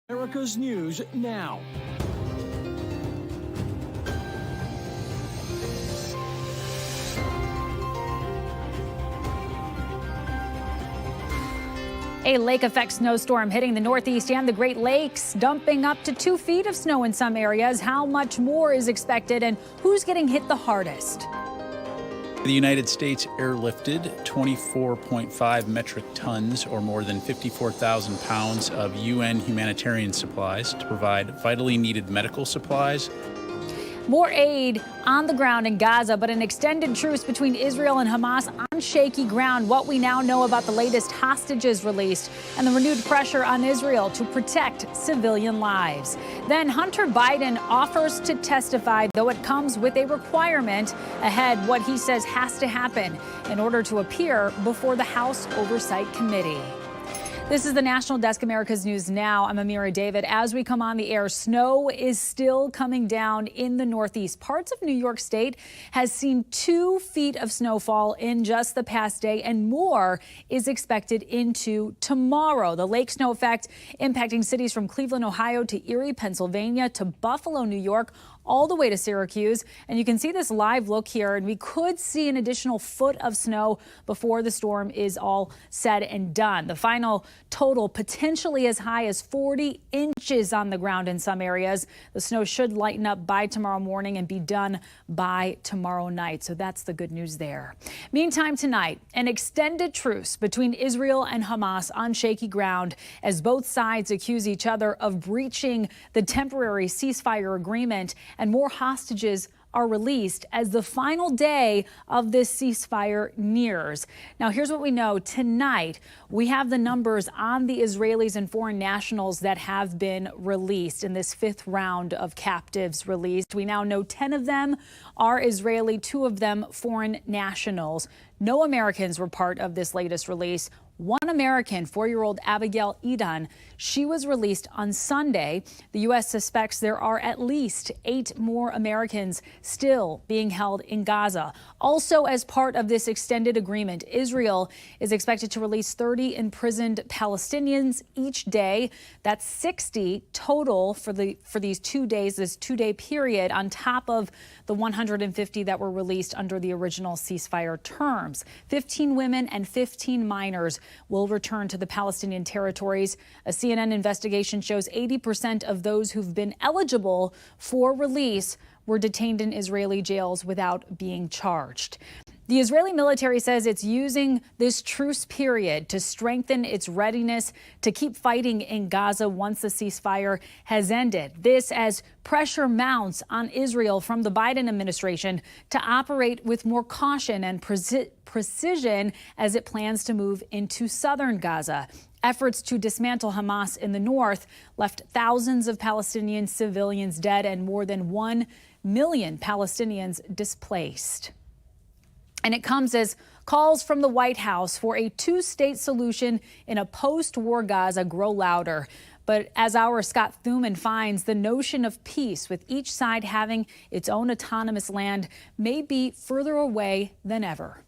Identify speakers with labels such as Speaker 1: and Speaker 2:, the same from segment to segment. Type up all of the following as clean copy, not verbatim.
Speaker 1: America's News Now.
Speaker 2: A lake-effect snowstorm hitting the Northeast and the Great Lakes, dumping up to 2 feet of snow in some areas. How much more is expected and who's getting hit the hardest?
Speaker 3: The United States airlifted 24.5 metric tons, or more than 54,000 pounds, of UN humanitarian supplies to provide vitally needed medical supplies.
Speaker 2: More aid on the ground in Gaza, but an extended truce between Israel and Hamas on shaky ground. What we now know about the latest hostages released and the renewed pressure on Israel to protect civilian lives. Then Hunter Biden offers to testify, though it comes with a requirement ahead, what he says has to happen in order to appear before the House Oversight Committee. This is the National Desk, America's News Now. I'm Amira David. As we come on the air, snow is still coming down in the Northeast. Parts of New York State has seen 2 feet of snowfall in just the past day, and more is expected into tomorrow. The lake snow effect impacting cities from Cleveland, Ohio to Erie, Pennsylvania to Buffalo, New York, all the way to Syracuse. And you can see this live look here, and we could see an additional foot of snow before the storm is all said and done. The final total potentially as high as 40 inches on the ground in some areas. The snow should lighten up by tomorrow morning and be done by tomorrow night. So that's the good news there. Meantime, tonight, an extended truce between Israel and Hamas on shaky ground as both sides accuse each other of breaching the temporary ceasefire agreement, and more hostages are released as the final day of this ceasefire nears. Now, here's what we know. Tonight, we have the numbers on the Israelis and foreign nationals that have been released in this 5th round of captives released. We now know 10 of them are Israeli, 2 of them foreign nationals. No Americans were part of this latest release. One American, 4-year-old Abigail Edan, she was released on Sunday. The U.S. suspects there are at least 8 more Americans still being held in Gaza. Also, as part of this extended agreement, Israel is expected to release 30 imprisoned Palestinians each day. That's 60 total for these 2 days, this 2-day period, on top of the 150 that were released under the original ceasefire terms. 15 women and 15 minors will return to the Palestinian territories. A CNN investigation shows 80% of those who've been eligible for release were detained in Israeli jails without being charged. The Israeli military says it's using this truce period to strengthen its readiness to keep fighting in Gaza once the ceasefire has ended. This as pressure mounts on Israel from the Biden administration to operate with more caution and precision as it plans to move into southern Gaza. Efforts to dismantle Hamas in the north left thousands of Palestinian civilians dead and more than 1 million Palestinians displaced. And it comes as calls from the White House for a 2-state solution in a post-war Gaza grow louder. But as our Scott Thuman finds, the notion of peace with each side having its own autonomous land may be further away than ever.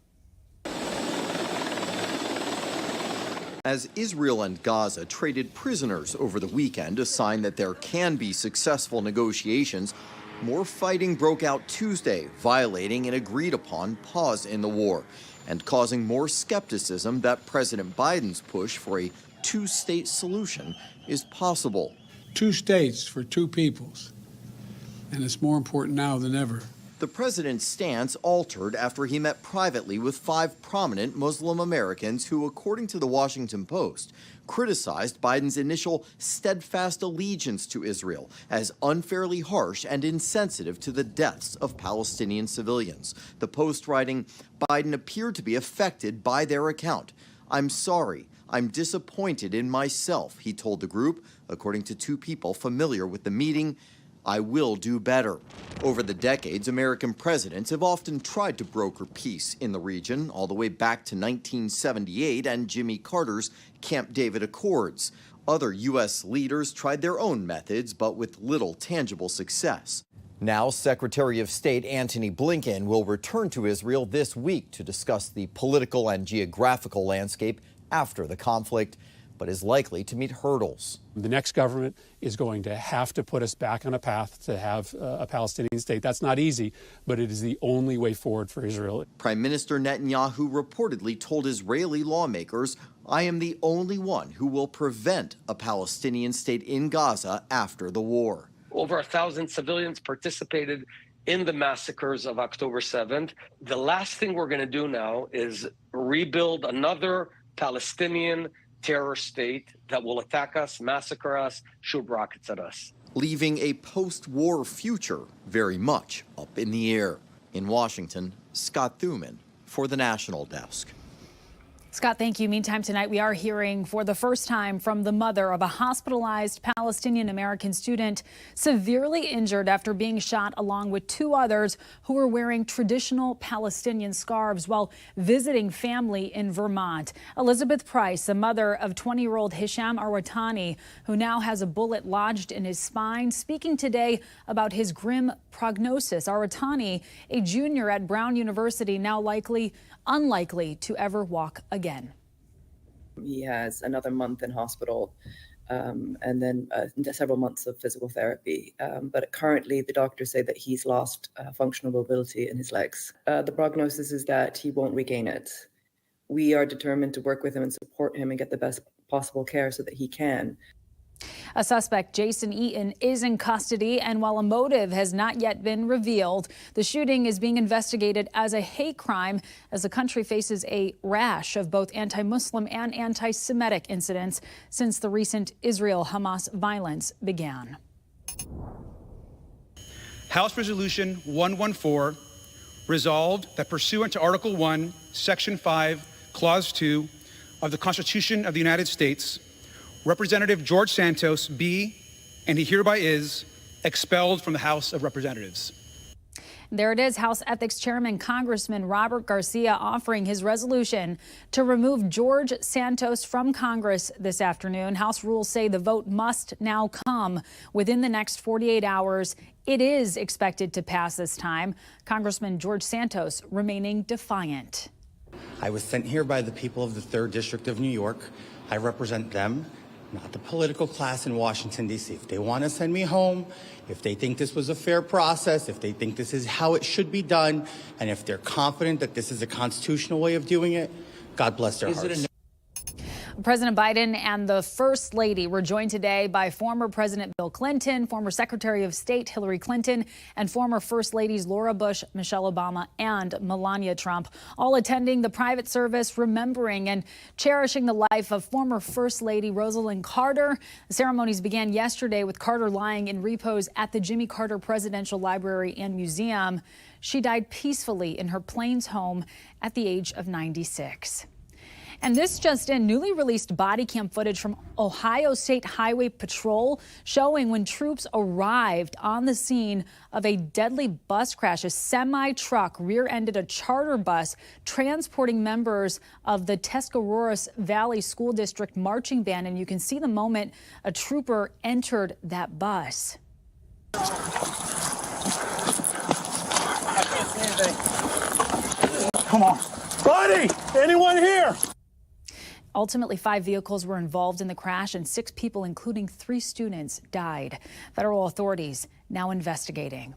Speaker 4: As Israel and Gaza traded prisoners over the weekend, a sign that there can be successful negotiations, more fighting broke out Tuesday, violating an agreed-upon pause in the war and causing more skepticism that President Biden's push for a 2-state solution is possible.
Speaker 5: 2 states for 2 peoples, and it's more important now than ever.
Speaker 4: The president's stance altered after he met privately with 5 prominent Muslim Americans who, according to the Washington Post, criticized Biden's initial steadfast allegiance to Israel as unfairly harsh and insensitive to the deaths of Palestinian civilians. The Post writing, Biden appeared to be affected by their account. "I'm sorry. I'm disappointed in myself," he told the group, according to 2 people familiar with the meeting. "I will do better." Over the decades, American presidents have often tried to broker peace in the region, all the way back to 1978 and Jimmy Carter's Camp David Accords. Other U.S. leaders tried their own methods, but with little tangible success. Now, Secretary of State Antony Blinken will return to Israel this week to discuss the political and geographical landscape after the conflict. but is likely to meet hurdles.
Speaker 6: The next government is going to have to put us back on a path to have a Palestinian state. That's not easy, but it is the only way forward for Israel.
Speaker 4: Prime Minister Netanyahu reportedly told Israeli lawmakers, "I am the only one who will prevent a Palestinian state in Gaza after the war."
Speaker 7: Over 1,000 civilians participated in the massacres of October 7th. The last thing we're going to do now is rebuild another Palestinian terror state that will attack us, massacre us, shoot rockets at us.
Speaker 4: Leaving a post-war future very much up in the air. In Washington, Scott Thuman for the National Desk.
Speaker 2: Scott, thank you. Meantime, tonight we are hearing for the first time from the mother of a hospitalized Palestinian-American student severely injured after being shot along with two others who were wearing traditional Palestinian scarves while visiting family in Vermont. Elizabeth Price, the mother of 20-year-old Hisham Arwatani, who now has a bullet lodged in his spine, speaking today about his grim prognosis. Arwatani, a junior at Brown University, now unlikely to ever walk again.
Speaker 8: He has another month in hospital and then several months of physical therapy. But currently, the doctors say that he's lost functional mobility in his legs. The prognosis is that he won't regain it. We are determined to work with him and support him and get the best possible care so that he can.
Speaker 2: A suspect, Jason Eaton, is in custody, and while a motive has not yet been revealed, the shooting is being investigated as a hate crime as the country faces a rash of both anti-Muslim and anti-Semitic incidents since the recent Israel-Hamas violence began.
Speaker 9: House Resolution 114 resolved that pursuant to Article 1, Section 5, Clause 2 of the Constitution of the United States, Representative George Santos be, and he hereby is, expelled from the House of Representatives.
Speaker 2: There it is, House Ethics Chairman Congressman Robert Garcia offering his resolution to remove George Santos from Congress this afternoon. House rules say the vote must now come within the next 48 hours. It is expected to pass this time. Congressman George Santos remaining defiant.
Speaker 10: I was sent here by the people of the 3rd District of New York. I represent them, not the political class in Washington, D.C. If they want to send me home, if they think this was a fair process, if they think this is how it should be done, and if they're confident that this is a constitutional way of doing it, God bless their hearts.
Speaker 2: President Biden and the First Lady were joined today by former President Bill Clinton, former Secretary of State Hillary Clinton, and former First Ladies Laura Bush, Michelle Obama, and Melania Trump, all attending the private service, remembering and cherishing the life of former First Lady Rosalynn Carter. The ceremonies began yesterday with Carter lying in repose at the Jimmy Carter Presidential Library and Museum. She died peacefully in her Plains home at the age of 96. And this just in, newly released body cam footage from Ohio State Highway Patrol showing when troops arrived on the scene of a deadly bus crash. A semi-truck rear-ended a charter bus transporting members of the Tuscarawas Valley School District marching band. And you can see the moment a trooper entered that bus.
Speaker 11: I can't see anything. Come on. Buddy, anyone here?
Speaker 2: Ultimately, 5 vehicles were involved in the crash and 6 people, including 3 students, died. Federal authorities now investigating.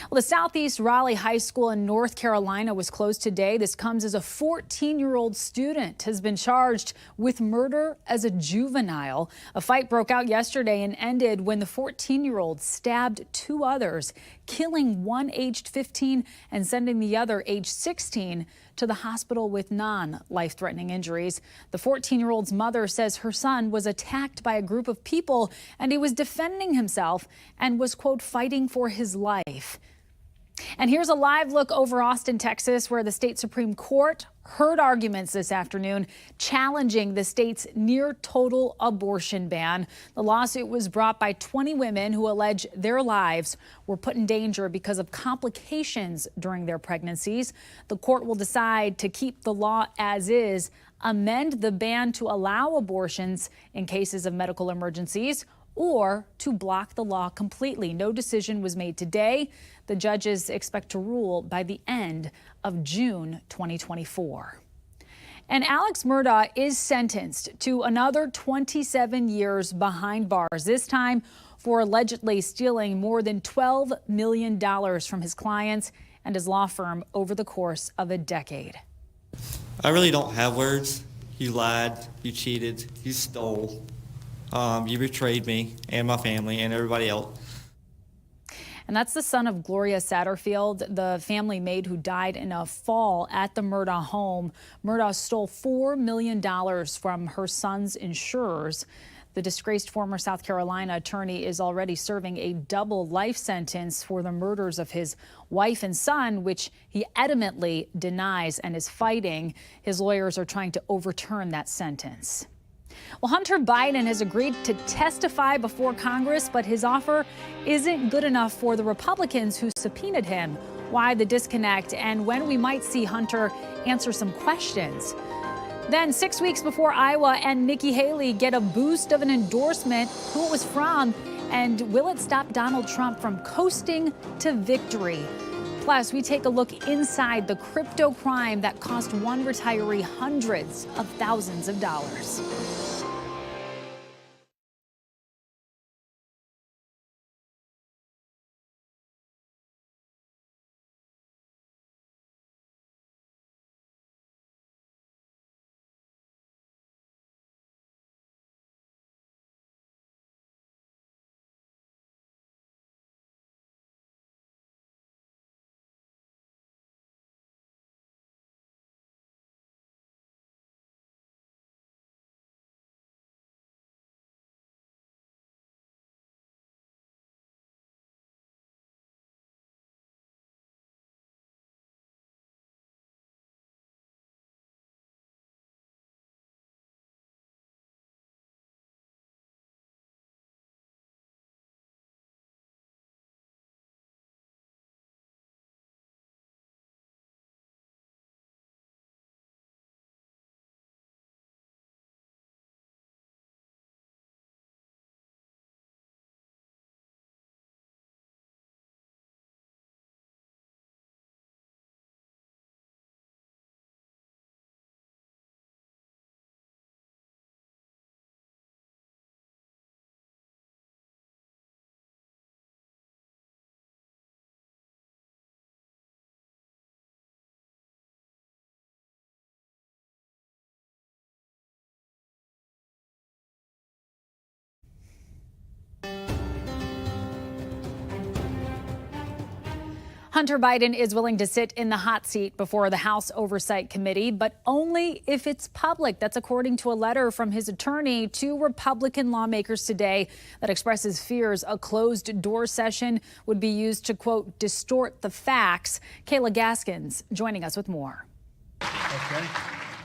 Speaker 2: Well, the Southeast Raleigh High School in North Carolina was closed today. This comes as a 14-year-old student has been charged with murder as a juvenile. A fight broke out yesterday and ended when the 14-year-old stabbed 2 others, killing one aged 15 and sending the other aged 16 to the hospital with non-life-threatening injuries. The 14-year-old's mother says her son was attacked by a group of people and he was defending himself and was, quote, fighting for his life. And here's a live look over Austin, Texas, where the state Supreme Court heard arguments this afternoon challenging the state's near-total abortion ban. The lawsuit was brought by 20 women who allege their lives were put in danger because of complications during their pregnancies. The court will decide to keep the law as is, amend the ban to allow abortions in cases of medical emergencies, or to block the law completely. No decision was made today. The judges expect to rule by the end of June 2024. And Alex Murdaugh is sentenced to another 27 years behind bars, this time for allegedly stealing more than $12 million from his clients and his law firm over the course of a decade.
Speaker 12: I really don't have words. You lied, you cheated, you stole, you betrayed me and my family and everybody else.
Speaker 2: And that's the son of Gloria Satterfield, the family maid who died in a fall at the Murdaugh home. Murdaugh stole $4 million from her son's insurers. The disgraced former South Carolina attorney is already serving a double life sentence for the murders of his wife and son, which he adamantly denies and is fighting. His lawyers are trying to overturn that sentence. Well, Hunter Biden has agreed to testify before Congress, but his offer isn't good enough for the Republicans who subpoenaed him. Why the disconnect and when we might see Hunter answer some questions. Then 6 weeks before Iowa and Nikki Haley get a boost of an endorsement, who it was from, and will it stop Donald Trump from coasting to victory? Plus, we take a look inside the crypto crime that cost one retiree hundreds of thousands of dollars. Hunter Biden is willing to sit in the hot seat before the House Oversight Committee, but only if it's public. That's according to a letter from his attorney to Republican lawmakers today that expresses fears a closed-door session would be used to, quote, distort the facts. Kayla Gaskins joining us with more.
Speaker 13: Okay.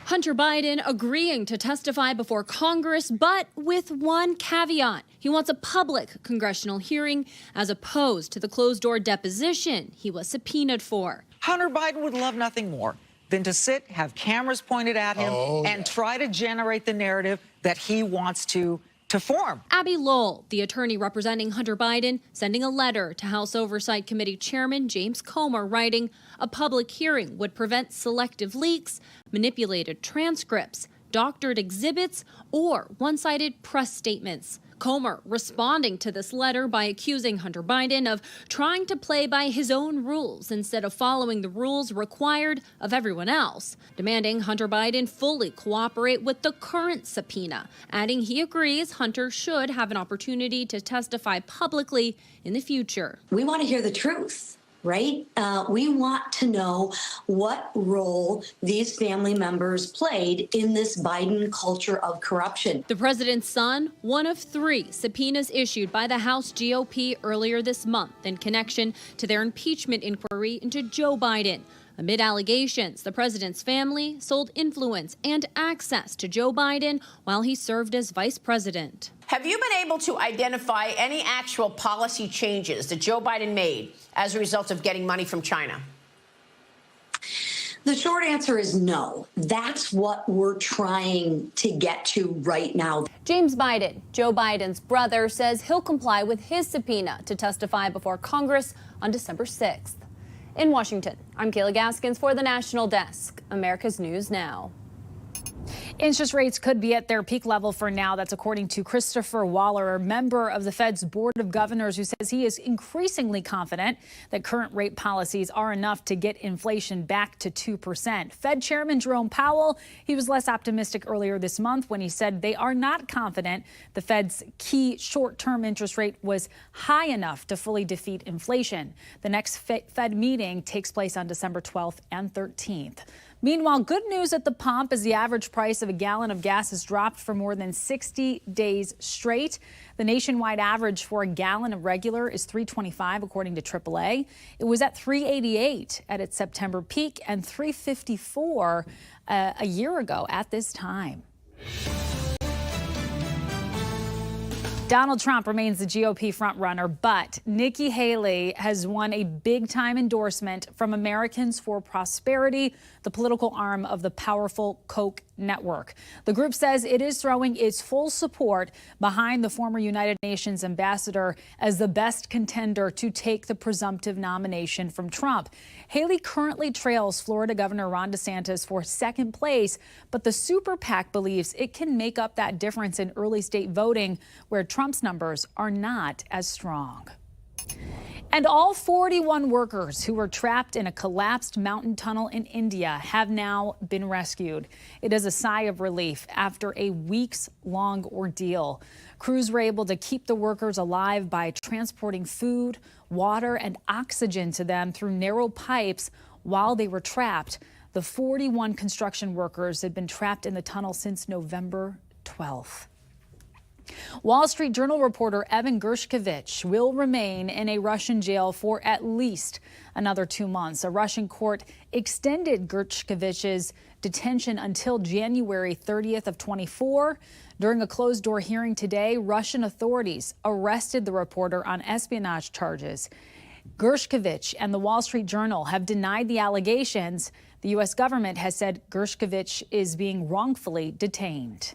Speaker 13: Hunter Biden agreeing to testify before Congress, but with one caveat. He wants a public congressional hearing as opposed to the closed-door deposition he was subpoenaed for.
Speaker 14: Hunter Biden would love nothing more than to sit, have cameras pointed at him, and try to generate the narrative that he wants to form.
Speaker 13: Abby Lowell, the attorney representing Hunter Biden, sending a letter to House Oversight Committee Chairman James Comer, writing, a public hearing would prevent selective leaks, manipulated transcripts, doctored exhibits, or one-sided press statements. Comer responding to this letter by accusing Hunter Biden of trying to play by his own rules instead of following the rules required of everyone else, demanding Hunter Biden fully cooperate with the current subpoena, adding he agrees Hunter should have an opportunity to testify publicly in the future.
Speaker 15: We want to hear the truth. Right? We want to know what role these family members played in this Biden culture of corruption.
Speaker 13: The president's son, one of 3 subpoenas issued by the House GOP earlier this month in connection to their impeachment inquiry into Joe Biden. Amid allegations, the president's family sold influence and access to Joe Biden while he served as vice president.
Speaker 16: Have you been able to identify any actual policy changes that Joe Biden made as a result of getting money from China?
Speaker 15: The short answer is no. That's what we're trying to get to right now.
Speaker 13: James Biden, Joe Biden's brother, says he'll comply with his subpoena to testify before Congress on December 6th. In Washington, I'm Kayla Gaskins for the National Desk, America's News Now.
Speaker 2: Interest rates could be at their peak level for now. That's according to Christopher Waller, a member of the Fed's Board of Governors, who says he is increasingly confident that current rate policies are enough to get inflation back to 2%. Fed Chairman Jerome Powell, he was less optimistic earlier this month when he said they are not confident the Fed's key short-term interest rate was high enough to fully defeat inflation. The next Fed meeting takes place on December 12th and 13th. Meanwhile, good news at the pump as the average price of a gallon of gas has dropped for more than 60 days straight. The nationwide average for a gallon of regular is $3.25, according to AAA. It was at $3.88 at its September peak and $3.54 a year ago at this time. Donald Trump remains the GOP frontrunner, but Nikki Haley has won a big-time endorsement from Americans for Prosperity, the political arm of the powerful Koch network. The group says it is throwing its full support behind the former United Nations ambassador as the best contender to take the presumptive nomination from Trump. Haley currently trails Florida Governor Ron DeSantis for second place, but the super PAC believes it can make up that difference in early state voting where Trump's numbers are not as strong. And all 41 workers who were trapped in a collapsed mountain tunnel in India have now been rescued. It is a sigh of relief after a weeks-long ordeal. Crews were able to keep the workers alive by transporting food, water, and oxygen to them through narrow pipes while they were trapped. The 41 construction workers had been trapped in the tunnel since November 12th. Wall Street Journal reporter Evan Gershkovich will remain in a Russian jail for at least another 2 months. A Russian court extended Gershkovich's detention until January 30th of 24. During a closed-door hearing today, Russian authorities arrested the reporter on espionage charges. Gershkovich and the Wall Street Journal have denied the allegations. The U.S. government has said Gershkovich is being wrongfully detained.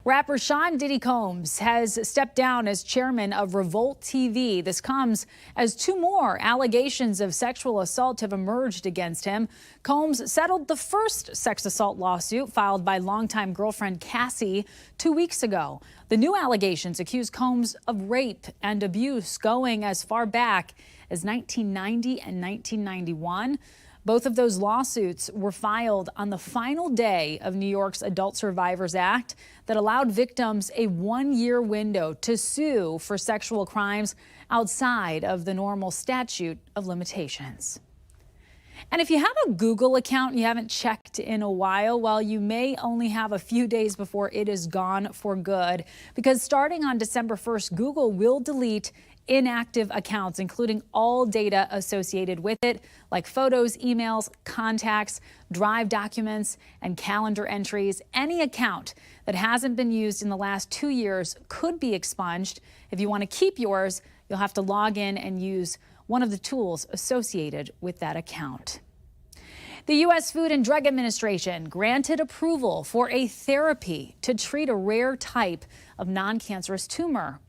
Speaker 2: Rapper Sean Diddy Combs has stepped down as chairman of Revolt TV. This comes as 2 more allegations of sexual assault have emerged against him. Combs settled the first sex assault lawsuit filed by longtime girlfriend Cassie 2 weeks ago. The new allegations accuse Combs of rape and abuse going as far back as 1990 and 1991. Both of those lawsuits were filed on the final day of New York's Adult Survivors Act that allowed victims a 1-year window to sue for sexual crimes outside of the normal statute of limitations. And if you have a Google account and you haven't checked in a while, well, you may only have a few days before it is gone for good, because starting on December 1st, Google will delete inactive accounts, including all data associated with it, like photos, emails, contacts, Drive documents, and calendar entries. Any account that hasn't been used in the last 2 years could be expunged. If you want to keep yours, you'll have to log in and use one of the tools associated with that account. The U.S. Food and Drug Administration granted approval for a therapy to treat a rare type of non-cancerous tumor.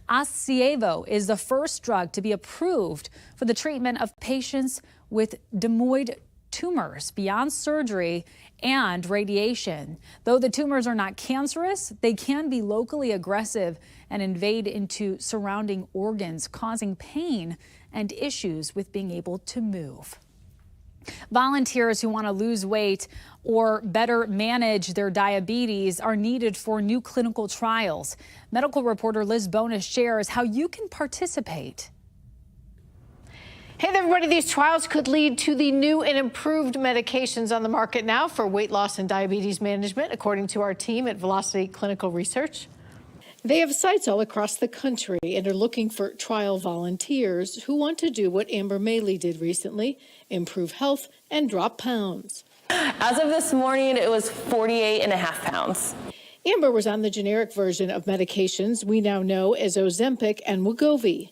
Speaker 2: Osceovo is the first drug to be approved for the treatment of patients with dermoid tumors beyond surgery and radiation. Though the tumors are not cancerous, they can be locally aggressive and invade into surrounding organs, causing pain and issues with being able to move. Volunteers who want to lose weight or better manage their diabetes are needed for new clinical trials. Medical reporter Liz Bonus shares how you can participate.
Speaker 17: Hey there, everybody. These trials could lead to the new and improved medications on the market now for weight loss and diabetes management, according to our team at Velocity Clinical Research. They have sites all across the country and are looking for trial volunteers who want to do what Amber Maley did recently, improve health and drop pounds.
Speaker 18: As of this morning, it was 48.5 pounds.
Speaker 17: Amber was on the generic version of medications we now know as Ozempic and Wegovy.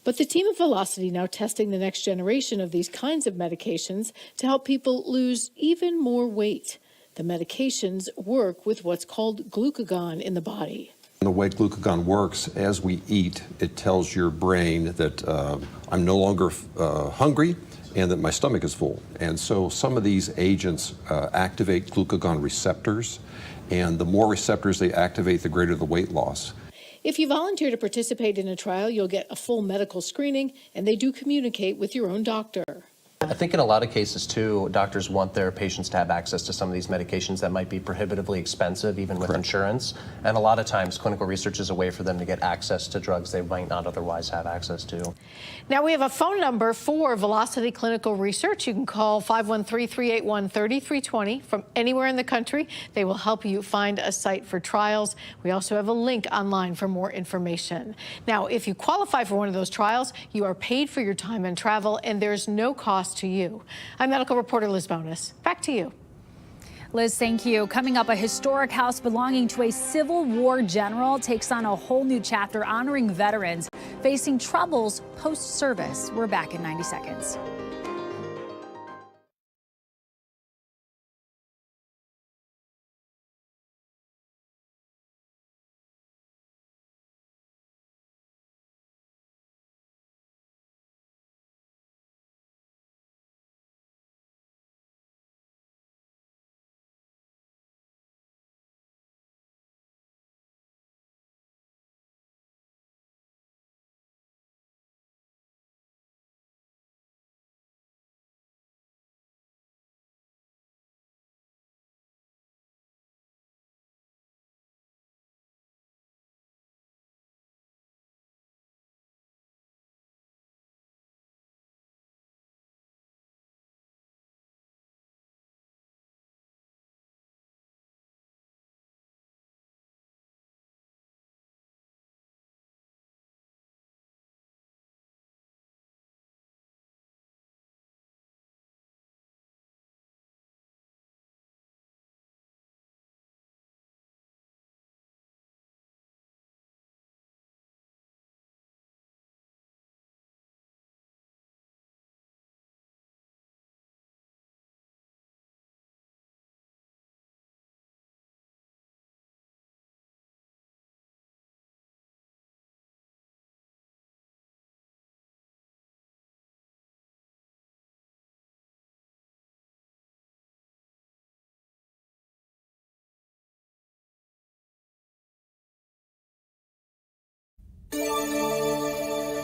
Speaker 17: But the team at Velocity now testing the next generation of these kinds of medications to help people lose even more weight. The medications work with what's called glucagon in the body.
Speaker 19: The way glucagon works, as we eat, it tells your brain that I'm no longer hungry, and that my stomach is full. And so some of these agents activate glucagon receptors, and the more receptors they activate, the greater the weight loss.
Speaker 17: If you volunteer to participate in a trial, you'll get a full medical screening, and they do communicate with your own doctor.
Speaker 20: I think in a lot of cases, too, doctors want their patients to have access to some of these medications that might be prohibitively expensive, even with insurance. And a lot of times, clinical research is a way for them to get access to drugs they might not otherwise have access to.
Speaker 17: Now, we have a phone number for Velocity Clinical Research. You can call 513-381-3320 from anywhere in the country. They will help you find a site for trials. We also have a link online for more information. Now, if you qualify for one of those trials, you are paid for your time and travel, and there's no cost to you. I'm medical reporter Liz Bonus. Back to you.
Speaker 2: Liz, thank you. Coming up, a historic house belonging to a Civil War general takes on a whole new chapter honoring veterans facing troubles post-service. We're back in 90 seconds.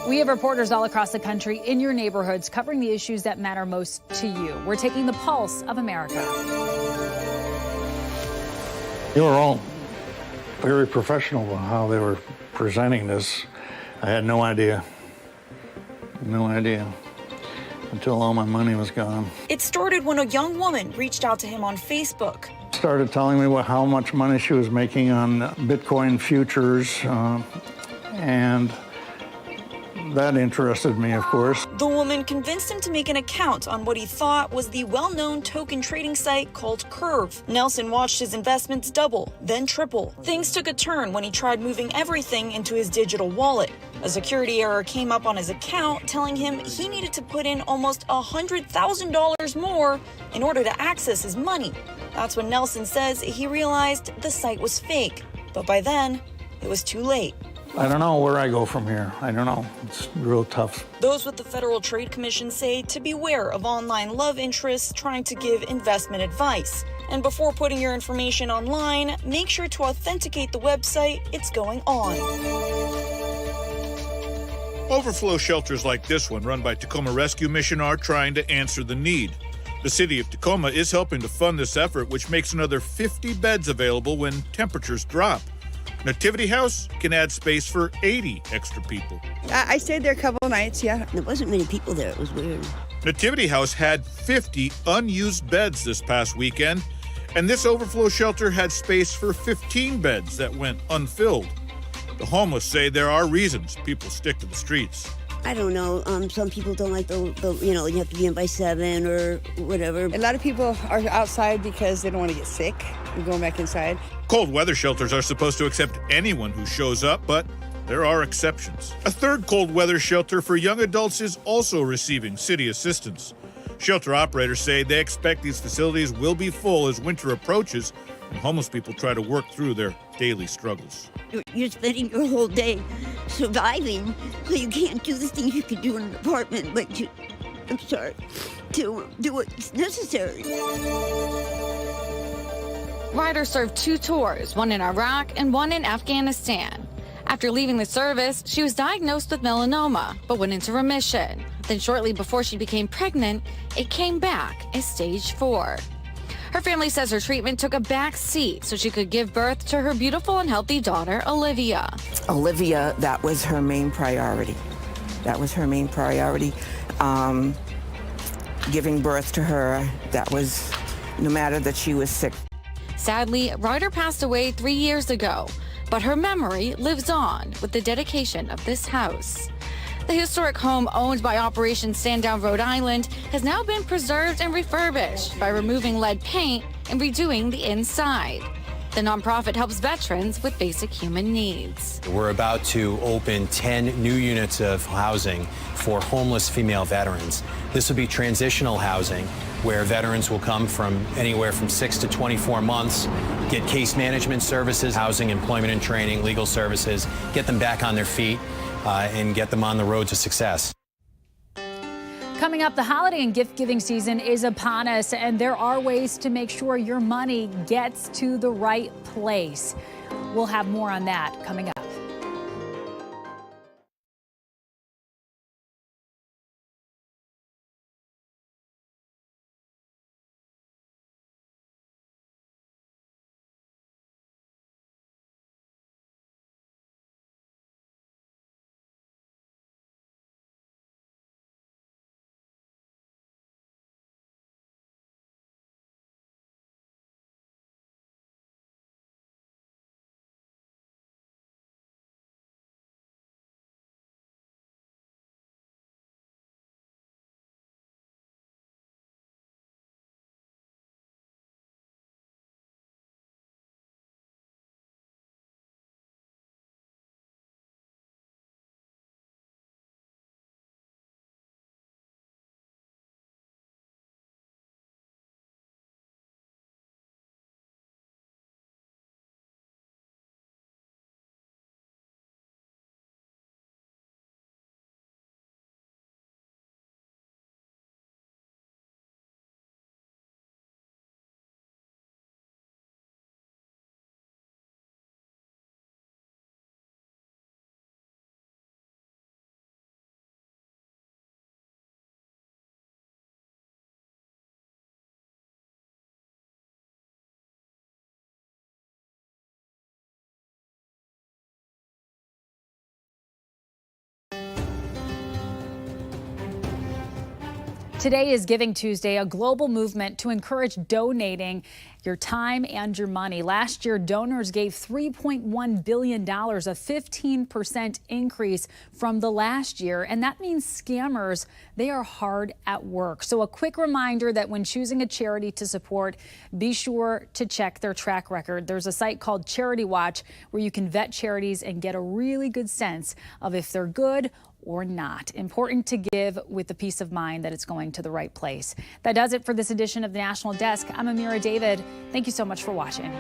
Speaker 2: We have reporters all across the country in your neighborhoods covering the issues that matter most to you. We're taking the pulse of America.
Speaker 11: They were all very professional about how they were presenting this. I had no idea. No idea. Until all my money was gone.
Speaker 21: It started when a young woman reached out to him on Facebook.
Speaker 11: Started telling me how much money she was making on Bitcoin futures, and that interested me, of course.
Speaker 21: The woman convinced him to make an account on what he thought was the well-known token trading site called Curve. Nelson watched his investments double, then triple. Things took a turn when he tried moving everything into his digital wallet. A security error came up on his account telling him he needed to put in almost $100,000 more in order to access his money. That's when Nelson says he realized the site was fake. But by then, it was too late.
Speaker 11: I don't know where I go from here. I don't know. It's real tough.
Speaker 21: Those with the Federal Trade Commission say to beware of online love interests trying to give investment advice. And before putting your information online, make sure to authenticate the website it's going on.
Speaker 22: Overflow shelters like this one, run by Tacoma Rescue Mission, are trying to answer the need. The city of Tacoma is helping to fund this effort, which makes another 50 beds available when temperatures drop. Nativity House can add space for 80 extra people.
Speaker 23: I stayed there a couple of nights, yeah. There wasn't many people there. It was weird.
Speaker 22: Nativity House had 50 unused beds this past weekend, and this overflow shelter had space for 15 beds that went unfilled. The homeless say there are reasons people stick to the streets.
Speaker 23: I don't know. Some people don't like the you have to be in by 7 or whatever. A lot of people are outside because they don't want to get sick and going back inside.
Speaker 22: Cold weather shelters are supposed to accept anyone who shows up, but there are exceptions. A third cold weather shelter for young adults is also receiving city assistance. Shelter operators say they expect these facilities will be full as winter approaches and homeless people try to work through their daily struggles.
Speaker 23: You're spending your whole day surviving, so you can't do the things you could do in an apartment, but I'm sorry, to do what's necessary.
Speaker 1: Ryder served 2 tours, one in Iraq and one in Afghanistan. After leaving the service, she was diagnosed with melanoma, but went into remission. Then shortly before she became pregnant, it came back as stage 4. Her family says her treatment took a back seat so she could give birth to her beautiful and healthy daughter, Olivia.
Speaker 3: Olivia, that was her main priority. That was her main priority. Giving birth to her, that was, no matter that she was sick.
Speaker 1: Sadly, Ryder passed away 3 years ago, but her memory lives on with the dedication of this house. The historic home owned by Operation Stand Down Rhode Island has now been preserved and refurbished by removing lead paint and redoing the inside. The nonprofit helps veterans with basic human needs.
Speaker 5: We're about to open 10 new units of housing for homeless female veterans. This will be transitional housing where veterans will come from anywhere from 6 to 24 months, get case management services, housing, employment and training, legal services, get them back on their feet, and get them on the road to success.
Speaker 2: Coming up, the holiday and gift-giving season is upon us, and there are ways to make sure your money gets to the right place. We'll have more on that coming up. Today is Giving Tuesday, a global movement to encourage donating your time and your money. Last year, donors gave $3.1 billion, a 15% increase from the last year. And that means scammers, they are hard at work. So a quick reminder that when choosing a charity to support, be sure to check their track record. There's a site called Charity Watch where you can vet charities and get a really good sense of if they're good or not. Important to give with the peace of mind that it's going to the right place. That does it for this edition of the National Desk. I'm Amira David. Thank you so much for watching.